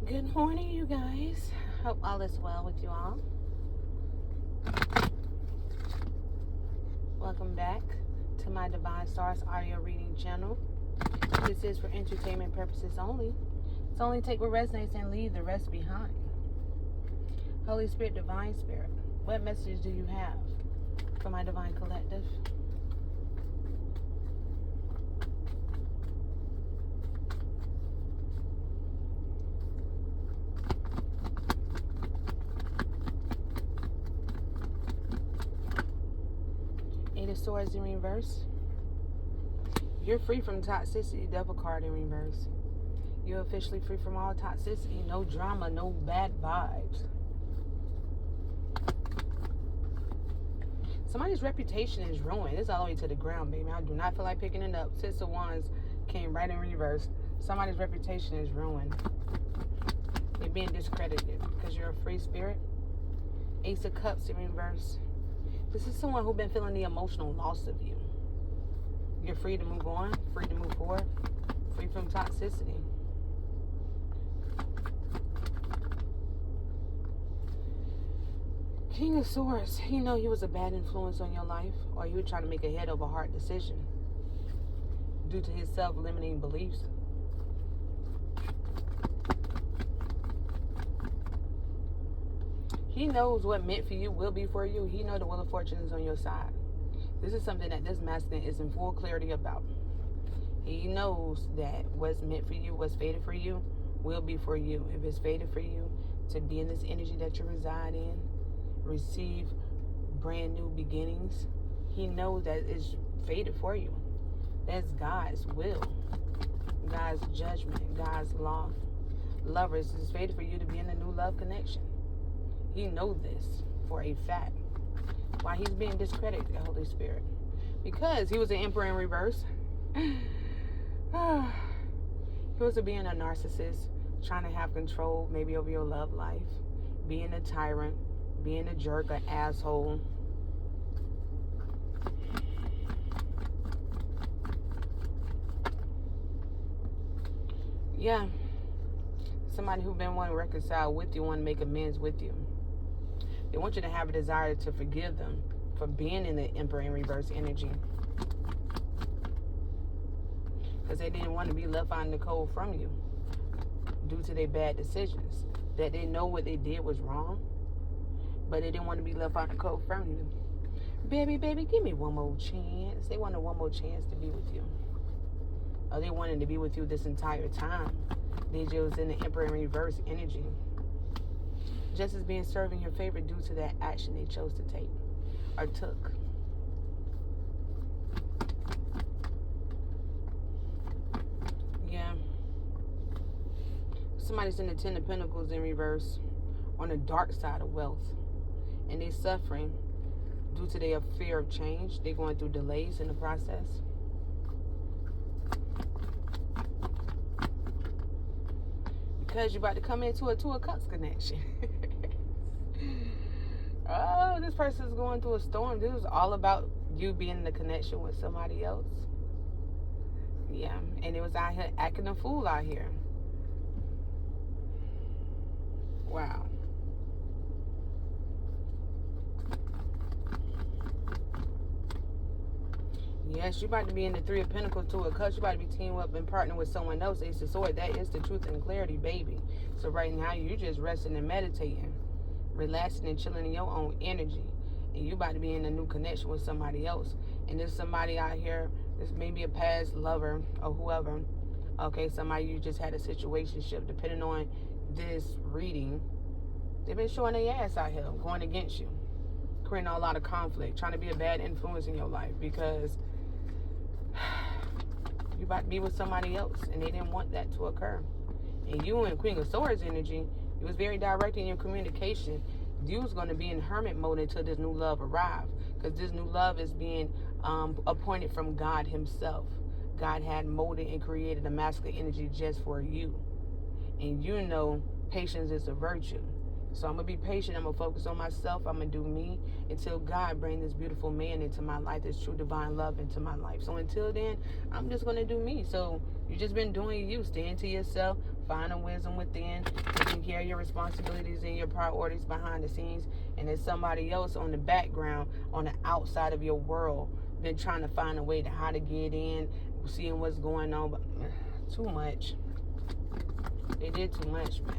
Good morning, you guys. Hope all is well with you all. Welcome back to my Divine Stars audio reading channel. This is for entertainment purposes only. So only take what resonates and leave the rest behind. Holy Spirit, Divine Spirit, what message do you have for my Divine Collective? Eight of Swords in reverse. You're free from toxicity, Devil card in reverse. You're officially free from all toxicity, no drama, no bad vibes. Somebody's reputation is ruined. It's all the way to the ground, baby. I do not feel like picking it up. Six of Wands came right in reverse. Somebody's reputation is ruined. They're being discredited because you're a free spirit. Ace of Cups in reverse. This is someone who's been feeling the emotional loss of you. You're free to move on, free to move forward, free from toxicity. King of Swords, you know he was a bad influence on your life, or you were trying to make a head over heart decision due to his self-limiting beliefs. He knows what meant for you will be for you. He knows the wheel of fortune is on your side. This is something that this masculine is in full clarity about. He knows that what's meant for you, what's fated for you, will be for you. If it's fated for you to be in this energy that you reside in, receive brand new beginnings, he knows that it's fated for you. That's God's will, God's judgment, God's law. Lovers, it's fated for you to be in a new love connection. He knows this for a fact. Why he's being discredited, the Holy Spirit? Because he was an Emperor in reverse. He was being a narcissist, trying to have control maybe over your love life, being a tyrant, being a jerk, an asshole. Yeah. Somebody who's been wanting to reconcile with you, want to make amends with you. They want you to have a desire to forgive them for being in the Emperor in reverse energy. Because they didn't want to be left out in the cold from you due to their bad decisions. That they know what they did was wrong, but they didn't want to be left out in the cold from you. Baby, give me one more chance. They wanted one more chance to be with you. Or they wanted to be with you this entire time. They just was in the Emperor in reverse energy. Justice being served in your favor due to that action they chose to take or took. Yeah. Somebody's in the Ten of Pentacles in reverse on the dark side of wealth. And they're suffering due to their fear of change. They're going through delays in the process. Because you're about to come into a Two of Cups connection. Oh, this person's going through a storm. This is all about you being in the connection with somebody else. Yeah, and it was out here acting a fool out here. Wow. Yes, you're about to be in the Three of Pentacles, Two of Cups. You're about to be teaming up and partnering with someone else. Ace of Swords. That is the truth and clarity, baby. So right now, you're just resting and meditating, relaxing and chilling in your own energy. And you're about to be in a new connection with somebody else. And there's somebody out here, this may be a past lover or whoever. Okay, somebody you just had a situationship. Depending on this reading, they've been showing their ass out here, going against you, creating a lot of conflict, trying to be a bad influence in your life because you about to be with somebody else and they didn't want that to occur. And you in Queen of Swords energy, it was very direct in your communication. You was going to be in hermit mode until this new love arrived, because this new love is being appointed from God himself. God had molded and created a masculine energy just for you. And you know patience is a virtue. So I'm going to be patient. I'm going to focus on myself. I'm going to do me until God brings this beautiful man into my life, this true divine love into my life. So until then, I'm just going to do me. So you've just been doing you, staying to yourself, finding wisdom within, taking care of your responsibilities and your priorities behind the scenes, and there's somebody else on the background, on the outside of your world, been trying to find a way to how to get in, seeing what's going on, but too much. They did too much, man.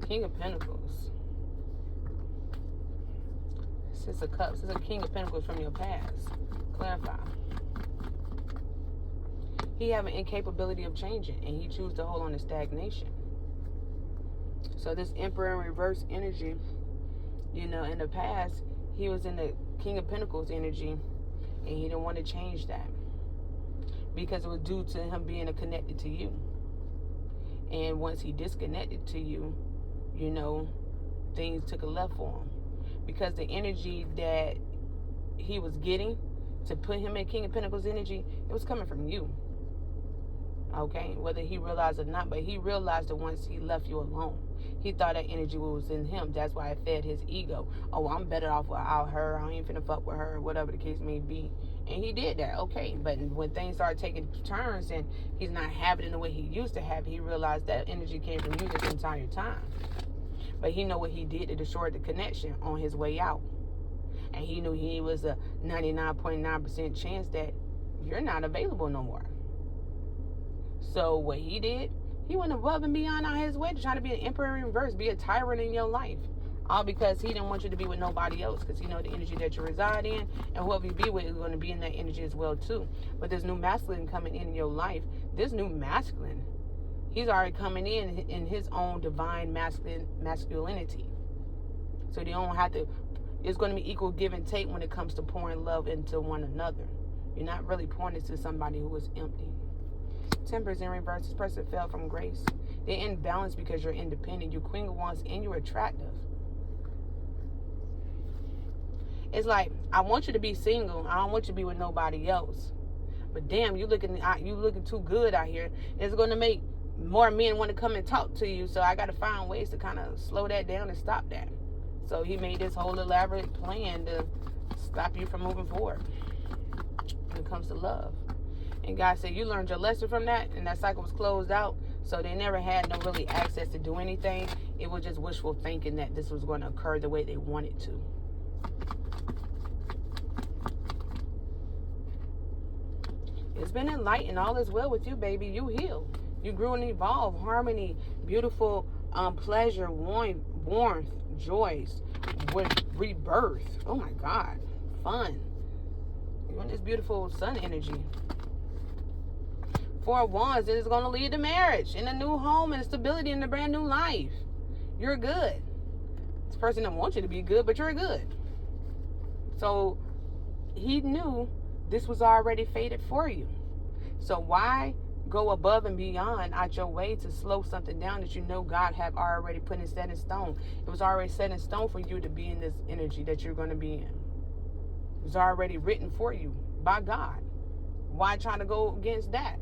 King of Pentacles. Six of Cups. This is a King of Pentacles from your past. Clarify. He have an incapability of changing, and he chooses to hold on to stagnation. So this Emperor in reverse energy, you know, in the past, he was in the King of Pentacles energy, and he didn't want to change that because it was due to him being connected to you. And once he disconnected to you, you know, things took a left for him. Because the energy that he was getting to put him in King of Pentacles energy, it was coming from you. Okay? Whether he realized it or not, but he realized it once he left you alone. He thought that energy was in him. That's why it fed his ego. Oh, I'm better off without her. I ain't finna fuck with her, whatever the case may be. And he did that, okay. But when things started taking turns and he's not having it the way he used to have it, he realized that energy came from you this entire time. But he know what he did to destroy the connection on his way out. And he knew he was a 99.9% chance that you're not available no more. So what he did, he went above and beyond on his way to try to be an emperor in reverse, be a tyrant in your life. All because he didn't want you to be with nobody else, because he know the energy that you reside in, and whoever you be with is going to be in that energy as well too. But this new masculine coming in your life, this new masculine, he's already coming in his own divine masculinity. So they don't have to, it's going to be equal give and take when it comes to pouring love into one another. You're not really pouring it to somebody who is empty. Temperance in reverse, this person fell from grace. They're in balance because you're independent. You're Queen of Wands and you're attractive. It's like, I want you to be single. I don't want you to be with nobody else. But damn, you looking too good out here. It's going to make more men want to come and talk to you. So I got to find ways to kind of slow that down and stop that. So he made this whole elaborate plan to stop you from moving forward when it comes to love. And God said you learned your lesson from that, and that cycle was closed out. So they never had no really access to do anything. It was just wishful thinking that this was going to occur the way they wanted to. It's been enlightened. All is well with you, baby. You healed. You grew and evolved. Harmony, beautiful pleasure, warmth, joys, with rebirth. Oh my God. Fun. You're in this beautiful sun energy. Four of Wands, and it's going to lead to marriage and a new home and stability in a brand new life. You're good. This person doesn't want you to be good, but you're good. So he knew this was already fated for you. So why go above and beyond out your way to slow something down that you know God have already put in set in stone? It was already set in stone for you to be in this energy that you're going to be in. It was already written for you by God. Why try to go against that?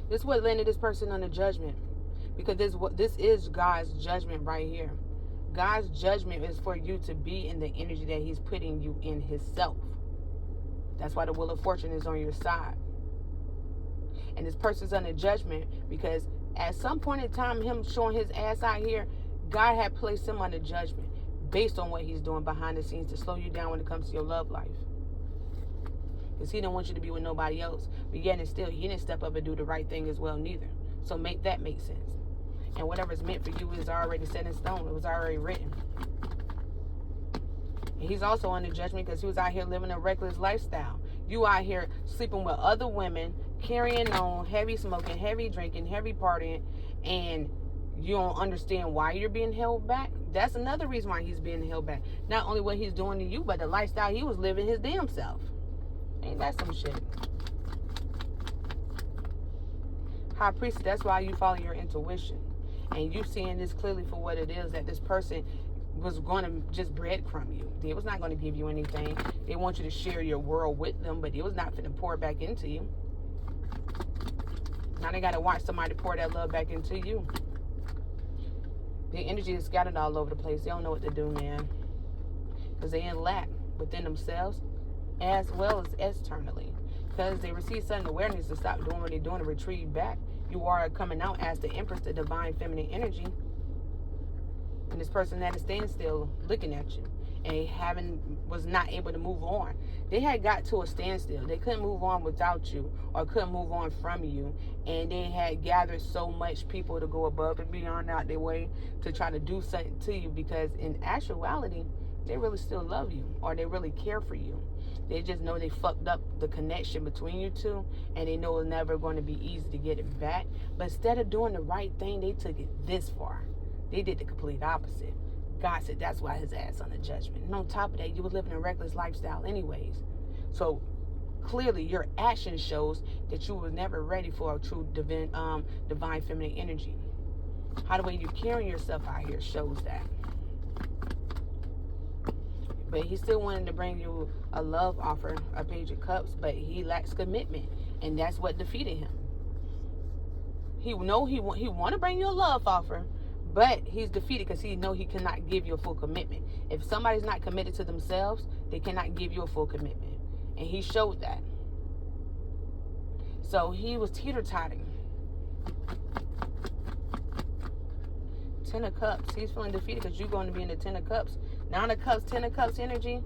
This is what landed this person under judgment, because this is God's judgment right here. God's judgment is for you to be in the energy that he's putting you in himself. That's why the Wheel of Fortune is on your side. And this person's under judgment because at some point in time, him showing his ass out here, God had placed him under judgment based on what he's doing behind the scenes to slow you down when it comes to your love life. Because he didn't want you to be with nobody else. But yet and still, he didn't step up and do the right thing as well neither. So make that make sense. And whatever's meant for you is already set in stone. It was already written. And he's also under judgment because he was out here living a reckless lifestyle. You out here sleeping with other women, carrying on, heavy smoking, heavy drinking, heavy partying, and you don't understand why you're being held back. That's another reason why he's being held back. Not only what he's doing to you, but the lifestyle he was living his damn self. Ain't that some shit? High Priestess, that's why you follow your intuition. And you seeing this clearly for what it is, that this person was going to just breadcrumb you. They was not going to give you anything. They want you to share your world with them, but it was not going to pour back into you. Now they got to watch somebody pour that love back into you. Their energy is scattered all over the place. They don't know what to do, man. Because they in lack within themselves. as well as externally. Because they receive sudden awareness to stop doing what they're doing and retreat back. You are coming out as the Empress, the divine feminine energy. And this person had to stand still looking at you and was not able to move on. They had got to a standstill. They couldn't move on without you or couldn't move on from you. And they had gathered so much people to go above and beyond out their way to try to do something to you, because in actuality, they really still love you or they really care for you. They just know they fucked up the connection between you two, and they know it's never going to be easy to get it back. But instead of doing the right thing, they took it this far. They did the complete opposite. God said that's why his ass on the judgment. And on top of that, you were living a reckless lifestyle anyways. So clearly your action shows that you were never ready for a true divine feminine energy. How the way you're carrying yourself out here shows that. But he still wanted to bring you a love offer, a Page of Cups, but he lacks commitment, and that's what defeated him. He want to bring you a love offer, but he's defeated because he know he cannot give you a full commitment. If somebody's not committed to themselves, they cannot give you a full commitment, and he showed that. So he was teeter-totting. 10 of Cups. He's feeling defeated because you're going to be in the 10 of Cups. 9 of Cups, 10 of Cups energy.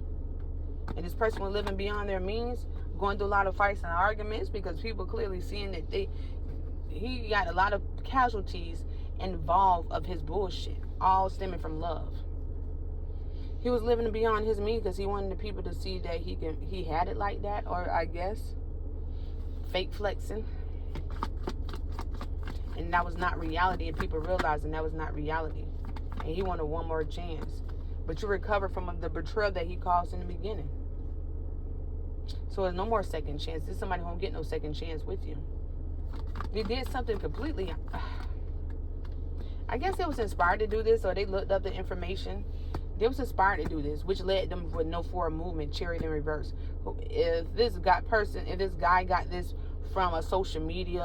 And this person was living beyond their means, going through a lot of fights and arguments because people clearly seeing that he got a lot of casualties involved of his bullshit, all stemming from love. He was living beyond his means because he wanted the people to see that he had it like that, or I guess fake flexing. And that was not reality, and people realizing that was not reality. And he wanted one more chance. But you recover from the betrayal that he caused in the beginning. So there's no more second chance. There's somebody who won't get no second chance with you. They did something completely... I guess they was inspired to do this, or they looked up the information. They was inspired to do this, which led them with no forward movement, chariot in reverse. If this guy got this from a social media,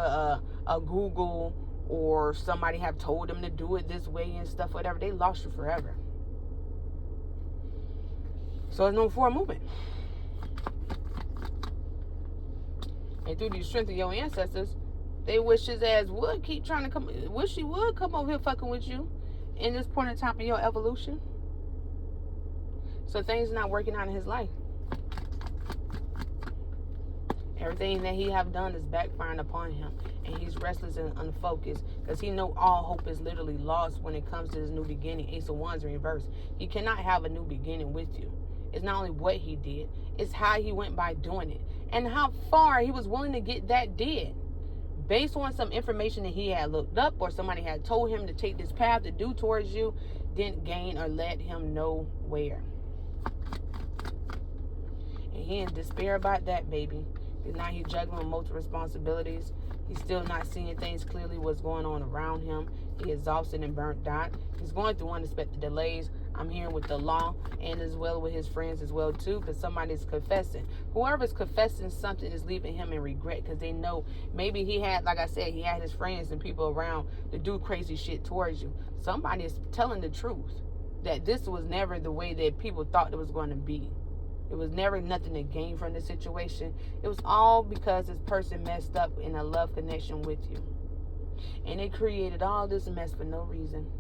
a Google, or somebody have told them to do it this way and stuff, whatever, they lost you forever. So there's no forward movement. And through the strength of your ancestors, they wish his ass would keep trying to come, wish he would come over here fucking with you in this point in time of your evolution. So things not working out in his life. Everything that he have done is backfiring upon him. And he's restless and unfocused because he know all hope is literally lost when it comes to his new beginning. Ace of Wands in reverse. He cannot have a new beginning with you. It's not only what he did, it's how he went by doing it. And how far he was willing to get that did. Based on some information that he had looked up or somebody had told him to take this path to do towards you, didn't gain or let him know where. And he in despair about that, baby. Because now he's juggling with multiple responsibilities. He's still not seeing things clearly what's going on around him. He's exhausted and burnt out. He's going through unexpected delays. I'm hearing with the law and as well with his friends as well too, because somebody's confessing. Whoever's confessing something is leaving him in regret because they know maybe he had, like I said, he had his friends and people around to do crazy shit towards you. Somebody is telling the truth that this was never the way that people thought it was going to be. It was never nothing to gain from the situation. It was all because this person messed up in a love connection with you. And they created all this mess for no reason.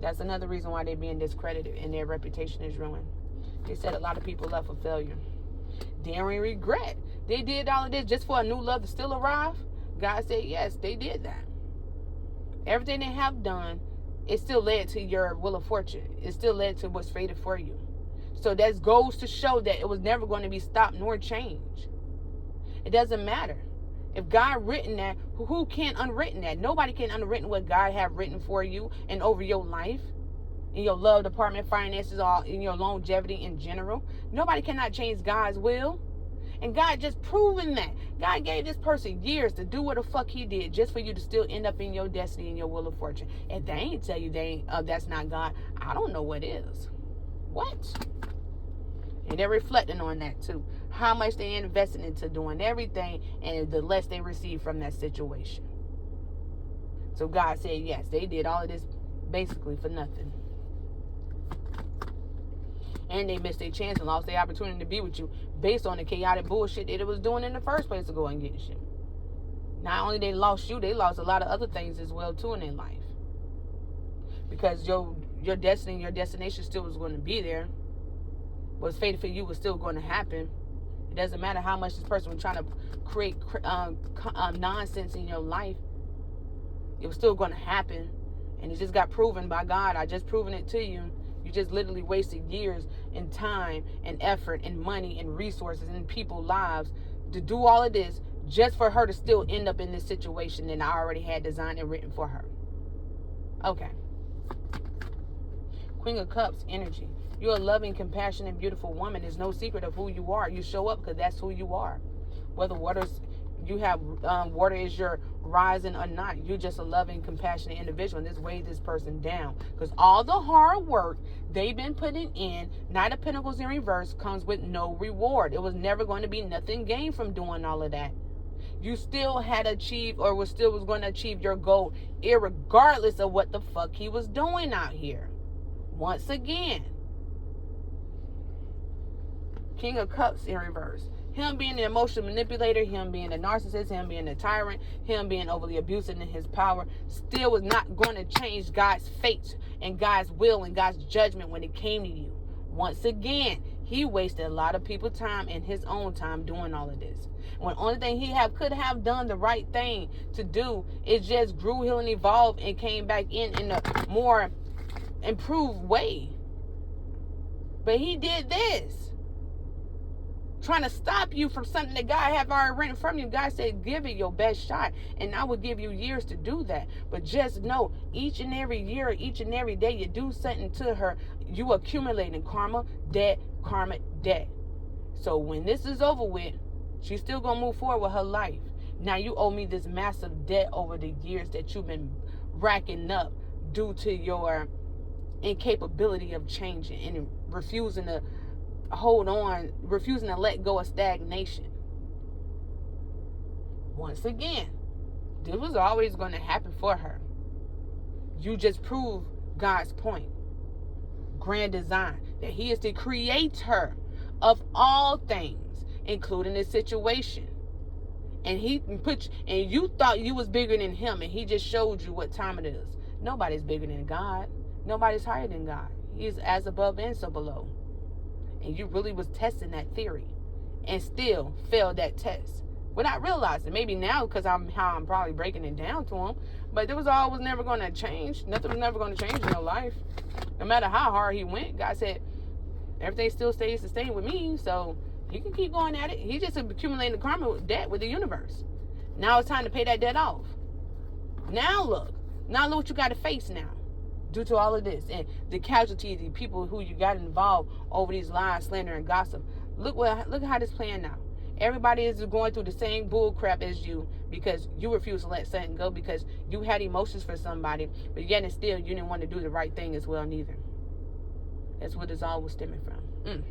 That's another reason why they're being discredited and their reputation is ruined. They set a lot of people up for failure. Daring regret. They did all of this just for a new love to still arrive. God said yes, they did that. Everything they have done, it still led to your will of fortune. It still led to what's fated for you. So that goes to show that it was never going to be stopped nor changed. It doesn't matter. If God written that, who can unwritten that? Nobody can unwritten what God have written for you and over your life, in your love department, finances, all in your longevity in general. Nobody cannot change God's will. And God just proven that. God gave this person years to do what the fuck he did just for you to still end up in your destiny and your will of fortune. If they ain't tell you that's not God, I don't know what is. What? And they're reflecting on that too. How much they invested into doing everything and the less they receive from that situation. So God said, yes, they did all of this basically for nothing. And they missed their chance and lost their opportunity to be with you based on the chaotic bullshit that it was doing in the first place to go and get you. Not only they lost you, they lost a lot of other things as well too in their life. Because your destiny, your destination still was going to be there. What's fated for you was still going to happen. It doesn't matter how much this person was trying to create nonsense in your life. It was still going to happen. And it just got proven by God. I just proven it to you. You just literally wasted years and time and effort and money and resources and people's lives to do all of this just for her to still end up in this situation that I already had designed and written for her. Okay. Queen of Cups energy. You're a loving, compassionate, beautiful woman. There's no secret of who you are. You show up because that's who you are. Whether water is your rising or not, you're just a loving, compassionate individual. And this weighs this person down because all the hard work they've been putting in, Knight of Pentacles in reverse, comes with no reward. It was never going to be nothing gained from doing all of that. You still had achieved or was going to achieve your goal irregardless of what the fuck he was doing out here. Once again, King of Cups in reverse. Him being the emotional manipulator, him being the narcissist, him being the tyrant, him being overly abusive in his power, still was not going to change God's fate and God's will and God's judgment when it came to you. Once again, he wasted a lot of people's time and his own time doing all of this. When only thing he could have done the right thing to do, it just grew, healed, and evolved and came back in a more improved way. But he did this, trying to stop you from something that God have already written from you. God said, give it your best shot, and I will give you years to do that. But just know, each and every year, each and every day you do something to her, you accumulating karma, debt. So when this is over with, she's still going to move forward with her life. Now you owe me this massive debt over the years that you've been racking up due to your incapability of changing and refusing to hold on, refusing to let go of stagnation. Once again, this was always going to happen for her. You just prove God's point. Grand design, that he is the creator of all things, including this situation. And you thought you was bigger than him, and he just showed you what time it is. Nobody's bigger than God. Nobody's higher than God. He is as above and so below. And you really was testing that theory and still failed that test without realizing. Maybe now because I'm probably breaking it down to him. But it was always never going to change. Nothing was never going to change in your life. No matter how hard he went, God said, everything still stays the same with me. So he can keep going at it. He just accumulating the karma with debt with the universe. Now it's time to pay that debt off. Now look what you got to face now. Due to all of this and the casualties, the people who you got involved over these lies, slander, and gossip. Look how this playing out. Everybody is going through the same bull crap as you because you refuse to let something go because you had emotions for somebody, but yet and still you didn't want to do the right thing as well neither. That's what this all was stemming from.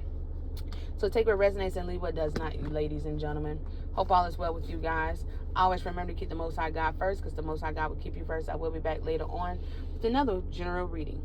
So take what resonates and leave what does not, you ladies and gentlemen. Hope all is well with you guys. Always remember to keep the Most High God first, because the Most High God will keep you first. I will be back later on with another general reading.